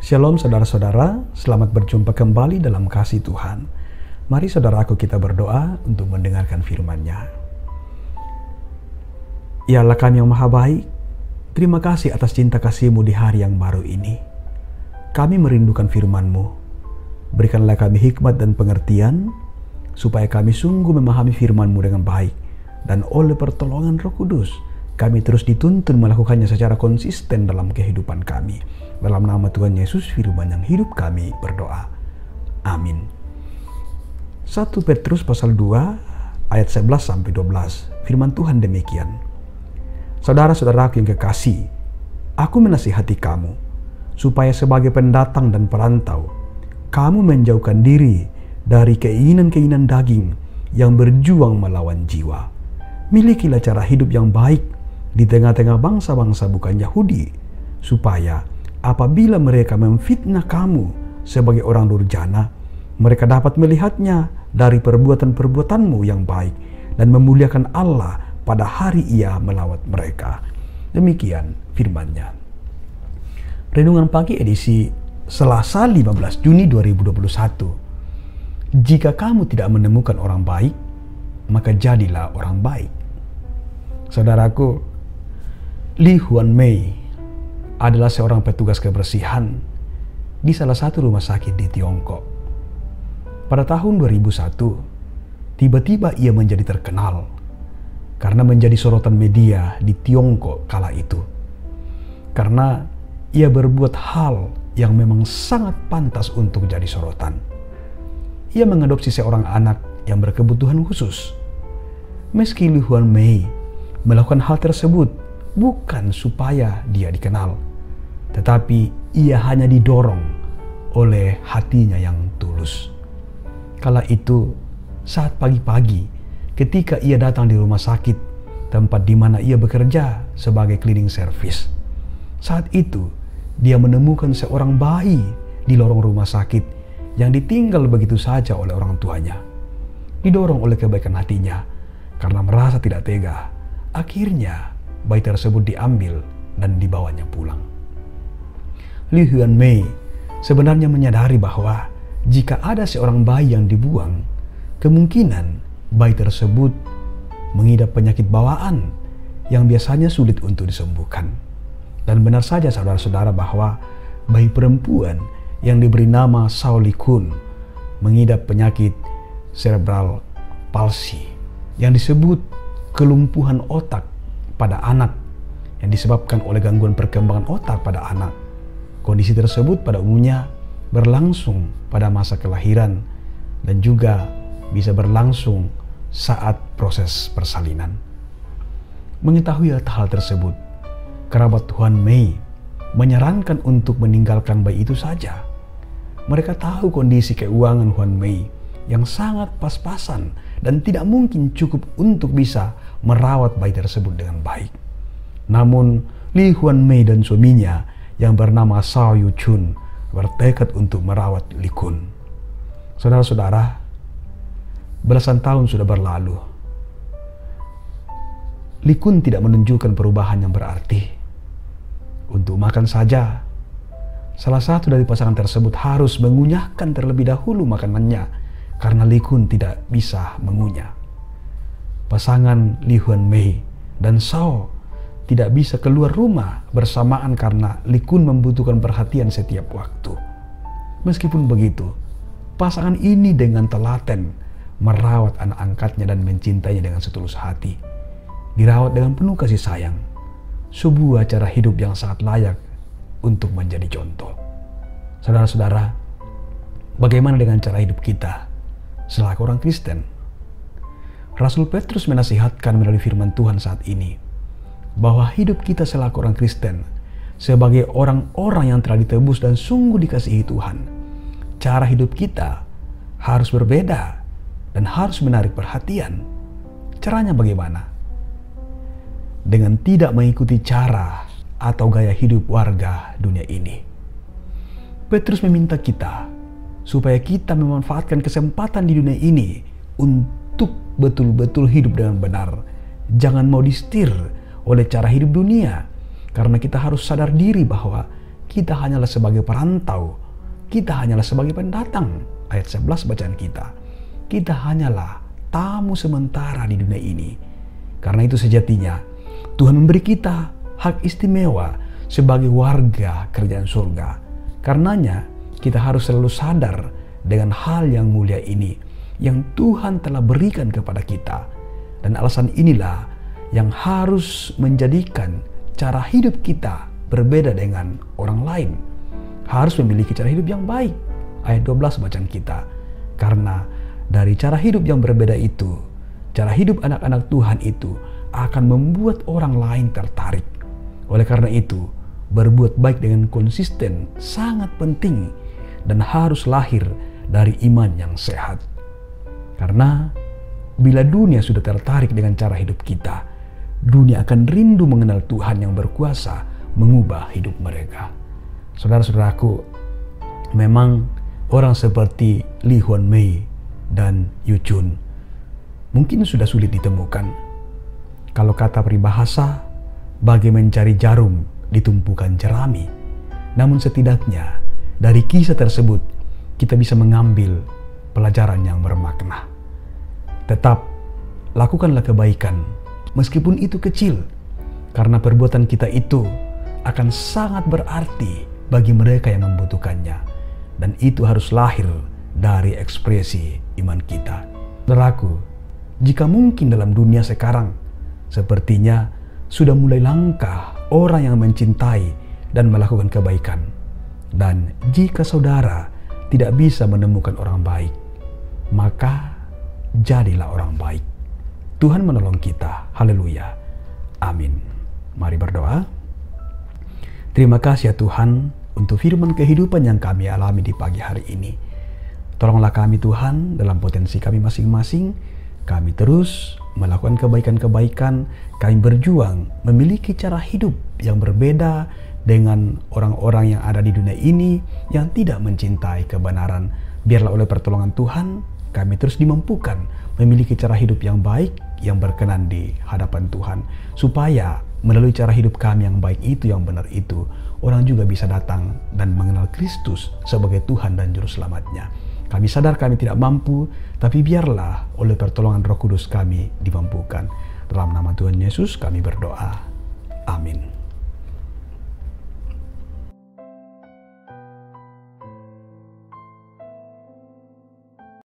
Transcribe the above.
Shalom saudara-saudara, selamat berjumpa kembali dalam kasih Tuhan. Mari saudaraku kita berdoa untuk mendengarkan firman-Nya. Ya Allah kami yang maha baik, terima kasih atas cinta kasih-Mu di hari yang baru ini. Kami merindukan firman-Mu. Berikanlah kami hikmat dan pengertian, supaya kami sungguh memahami firman-Mu dengan baik. Dan oleh pertolongan Roh Kudus, kami terus dituntun melakukannya secara konsisten dalam kehidupan kami. Dalam nama Tuhan Yesus, firman yang hidup kami berdoa. Amin. 1 Petrus pasal 2 ayat 11-12. Firman Tuhan demikian. Saudara-saudaraku yang kekasih, aku menasihati kamu, supaya sebagai pendatang dan perantau, kamu menjauhkan diri dari keinginan-keinginan daging yang berjuang melawan jiwa. Milikilah cara hidup yang baik di tengah-tengah bangsa-bangsa bukan Yahudi, supaya apabila mereka memfitnah kamu sebagai orang durjana, mereka dapat melihatnya dari perbuatan-perbuatanmu yang baik dan memuliakan Allah pada hari Ia melawat mereka. Demikian firman-Nya. Renungan pagi edisi Selasa 15 Juni 2021. Jika kamu tidak menemukan orang baik, maka jadilah orang baik. Saudaraku, Li Huan Mei adalah seorang petugas kebersihan di salah satu rumah sakit di Tiongkok. Pada tahun 2001, tiba-tiba ia menjadi terkenal karena menjadi sorotan media di Tiongkok kala itu. Karena ia berbuat hal yang memang sangat pantas untuk jadi sorotan. Ia mengadopsi seorang anak yang berkebutuhan khusus. Meski Li Huan Mei melakukan hal tersebut bukan supaya dia dikenal, tetapi ia hanya didorong oleh hatinya yang tulus. Kala itu, saat pagi-pagi, ketika ia datang di rumah sakit, tempat di mana ia bekerja sebagai cleaning service. Saat itu, dia menemukan seorang bayi di lorong rumah sakit yang ditinggal begitu saja oleh orang tuanya. Didorong oleh kebaikan hatinya, karena merasa tidak tega, akhirnya bayi tersebut diambil dan dibawanya pulang. Li Huan Mei sebenarnya menyadari bahwa jika ada seorang bayi yang dibuang, kemungkinan bayi tersebut mengidap penyakit bawaan yang biasanya sulit untuk disembuhkan. Dan benar saja saudara-saudara bahwa bayi perempuan yang diberi nama Shao Likun mengidap penyakit cerebral palsy yang disebut kelumpuhan otak pada anak yang disebabkan oleh gangguan perkembangan otak pada anak. Kondisi tersebut pada umumnya berlangsung pada masa kelahiran dan juga bisa berlangsung saat proses persalinan. Mengetahui hal tersebut, kerabat Huan Mei menyarankan untuk meninggalkan bayi itu saja. Mereka tahu kondisi keuangan Huan Mei yang sangat pas-pasan dan tidak mungkin cukup untuk bisa merawat bayi tersebut dengan baik. Namun, Li Huan Mei dan suaminya yang bernama Shao Yuchun bertekad untuk merawat Li Kun. Saudara-saudara, belasan tahun sudah berlalu. Li Kun tidak menunjukkan perubahan yang berarti. Untuk makan saja, salah satu dari pasangan tersebut harus mengunyahkan terlebih dahulu makanannya karena Li Kun tidak bisa mengunyah. Pasangan Li Huan Mei dan Shao tidak bisa keluar rumah bersamaan karena Li Kun membutuhkan perhatian setiap waktu. Meskipun begitu, pasangan ini dengan telaten merawat anak angkatnya dan mencintainya dengan setulus hati. Dirawat dengan penuh kasih sayang. Sebuah cara hidup yang sangat layak untuk menjadi contoh. Saudara-saudara, bagaimana dengan cara hidup kita selaku orang Kristen? Rasul Petrus menasihatkan melalui firman Tuhan saat ini bahwa hidup kita selaku orang Kristen sebagai orang-orang yang telah ditebus dan sungguh dikasihi Tuhan, cara hidup kita harus berbeda dan harus menarik perhatian. Caranya bagaimana? Dengan tidak mengikuti cara atau gaya hidup warga dunia ini. Petrus meminta kita supaya kita memanfaatkan kesempatan di dunia ini untuk betul-betul hidup dengan benar. Jangan mau disetir oleh cara hidup dunia, karena kita harus sadar diri bahwa kita hanyalah sebagai perantau, kita hanyalah sebagai pendatang. Ayat 11 bacaan kita. Kita hanyalah tamu sementara di dunia ini. Karena itu sejatinya Tuhan memberi kita hak istimewa sebagai warga kerajaan surga. Karenanya kita harus selalu sadar dengan hal yang mulia ini yang Tuhan telah berikan kepada kita. Dan alasan inilah yang harus menjadikan cara hidup kita berbeda dengan orang lain. Harus memiliki cara hidup yang baik. Ayat 12 bacaan kita. Karena dari cara hidup yang berbeda itu, cara hidup anak-anak Tuhan itu akan membuat orang lain tertarik. Oleh karena itu, berbuat baik dengan konsisten sangat penting dan harus lahir dari iman yang sehat. Karena bila dunia sudah tertarik dengan cara hidup kita, dunia akan rindu mengenal Tuhan yang berkuasa mengubah hidup mereka. Saudara-saudaraku, memang orang seperti Lee Huan Mei dan Yu Chun mungkin sudah sulit ditemukan. Kalau kata peribahasa, bagai mencari jarum di tumpukan jerami. Namun setidaknya dari kisah tersebut kita bisa mengambil pelajaran yang bermakna. Tetap lakukanlah kebaikan meskipun itu kecil, karena perbuatan kita itu akan sangat berarti bagi mereka yang membutuhkannya. Dan itu harus lahir dari ekspresi iman kita. Saudaraku, jika mungkin dalam dunia sekarang sepertinya sudah mulai langka orang yang mencintai dan melakukan kebaikan. Dan jika saudara tidak bisa menemukan orang baik, maka jadilah orang baik. Tuhan menolong kita. Haleluya. Amin. Mari berdoa. Terima kasih ya Tuhan untuk firman kehidupan yang kami alami di pagi hari ini. Tolonglah kami Tuhan dalam potensi kami masing-masing. Kami terus melakukan kebaikan-kebaikan. Kami berjuang memiliki cara hidup yang berbeda dengan orang-orang yang ada di dunia ini yang tidak mencintai kebenaran. Biarlah oleh pertolongan Tuhan kami terus dimampukan memiliki cara hidup yang baik, yang berkenan di hadapan Tuhan. Supaya melalui cara hidup kami yang baik itu, yang benar itu, orang juga bisa datang dan mengenal Kristus sebagai Tuhan dan Juru Selamatnya. Kami sadar kami tidak mampu, tapi biarlah oleh pertolongan Roh Kudus kami dimampukan. Dalam nama Tuhan Yesus kami berdoa. Amin.